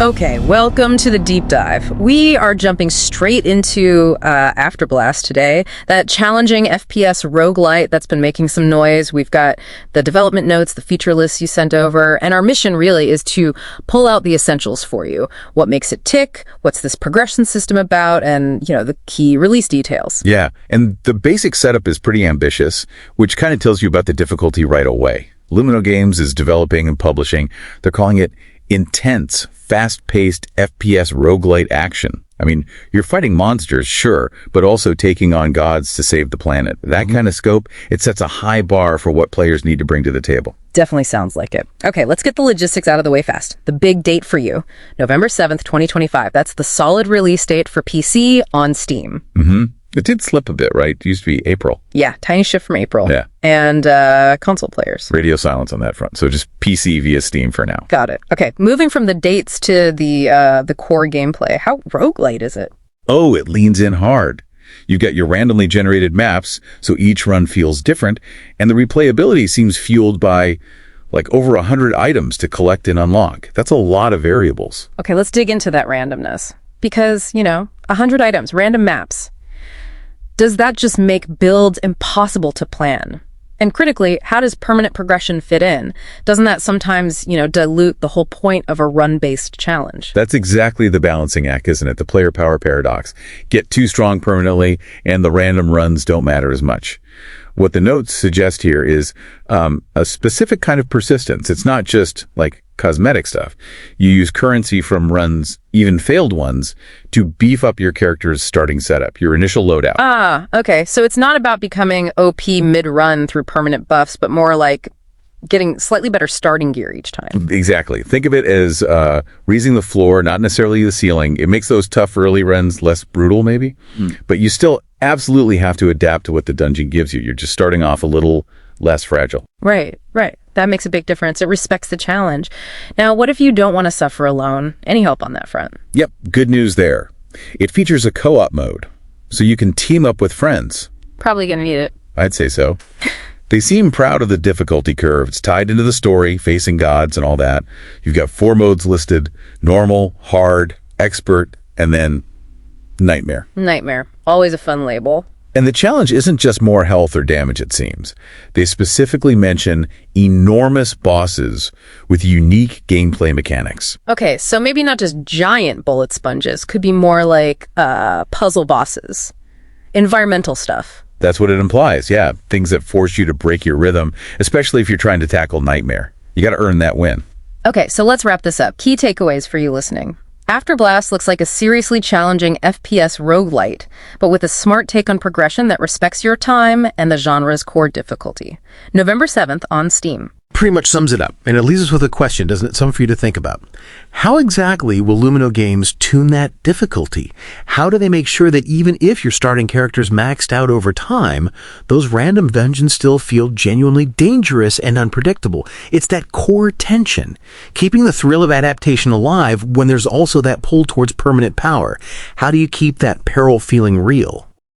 Okay, welcome to the deep dive. We are jumping straight into Afterblast today, that challenging FPS roguelite that's been making some noise. We've got the development notes, the feature lists you sent over, and our mission really is to pull out the essentials for you. What makes it tick, what's this progression system about, and, the key release details. Yeah, and the basic setup is pretty ambitious, which kind of tells you about the difficulty right away. Lumino Games is developing and publishing. They're calling it intense, fast-paced FPS roguelite action. I mean, you're fighting monsters, sure, but also taking on gods to save the planet. That kind of scope, it sets a high bar for what players need to bring to the table. Definitely sounds like it. Okay, let's get the logistics out of the way fast. The big date for you, November 7th, 2025. That's the solid release date for PC on Steam. It did slip a bit, right? It used to be April. Yeah, tiny shift from April. Yeah. And console players. Radio silence on that front. So just PC via Steam for now. Got it. Okay, moving from the dates to the core gameplay. How roguelite is it? Oh, it leans in hard. You've got your randomly generated maps, so each run feels different, and the replayability seems fueled by like over 100 items to collect and unlock. That's a lot of variables. Okay, let's dig into that randomness. Because, 100 items, random maps. Does that just make builds impossible to plan? And critically, how does permanent progression fit in? Doesn't that sometimes, dilute the whole point of a run-based challenge? That's exactly the balancing act, isn't it? The player power paradox. Get too strong permanently, and the random runs don't matter as much. What the notes suggest here is a specific kind of persistence. It's not just like cosmetic stuff. You use currency from runs, even failed ones, to beef up your character's starting setup, your initial loadout. Ah, okay. So it's not about becoming OP mid-run through permanent buffs, but more like getting slightly better starting gear each time. Exactly. Think of it as raising the floor, not necessarily the ceiling. It makes those tough early runs less brutal, maybe. But you still absolutely have to adapt to what the dungeon gives you. You're just starting off a little less fragile. Right. That makes a big difference. It respects the challenge. Now, what if you don't want to suffer alone? Any help on that front? Yep, good news there. It features a co-op mode, so you can team up with friends. Probably gonna need it. I'd say so. They seem proud of the difficulty curve. It's tied into the story, facing gods and all that. You've got 4 modes listed: normal, hard, expert, and then nightmare. Nightmare. Always a fun label. And the challenge isn't just more health or damage, it seems. They specifically mention enormous bosses with unique gameplay mechanics. Okay, so maybe not just giant bullet sponges. Could be more like puzzle bosses. Environmental stuff. That's what it implies, yeah. Things that force you to break your rhythm, especially if you're trying to tackle Nightmare. You got to earn that win. Okay, so let's wrap this up. Key takeaways for you listening. Afterblast looks like a seriously challenging FPS roguelite, but with a smart take on progression that respects your time and the genre's core difficulty. November 7th on Steam. Pretty much sums it up, and it leaves us with a question, doesn't it? Something for you to think about. How exactly will Lumino Games tune that difficulty? How do they make sure that even if your starting character's maxed out over time, those random dungeons still feel genuinely dangerous and unpredictable? It's that core tension, keeping the thrill of adaptation alive when there's also that pull towards permanent power. How do you keep that peril feeling real?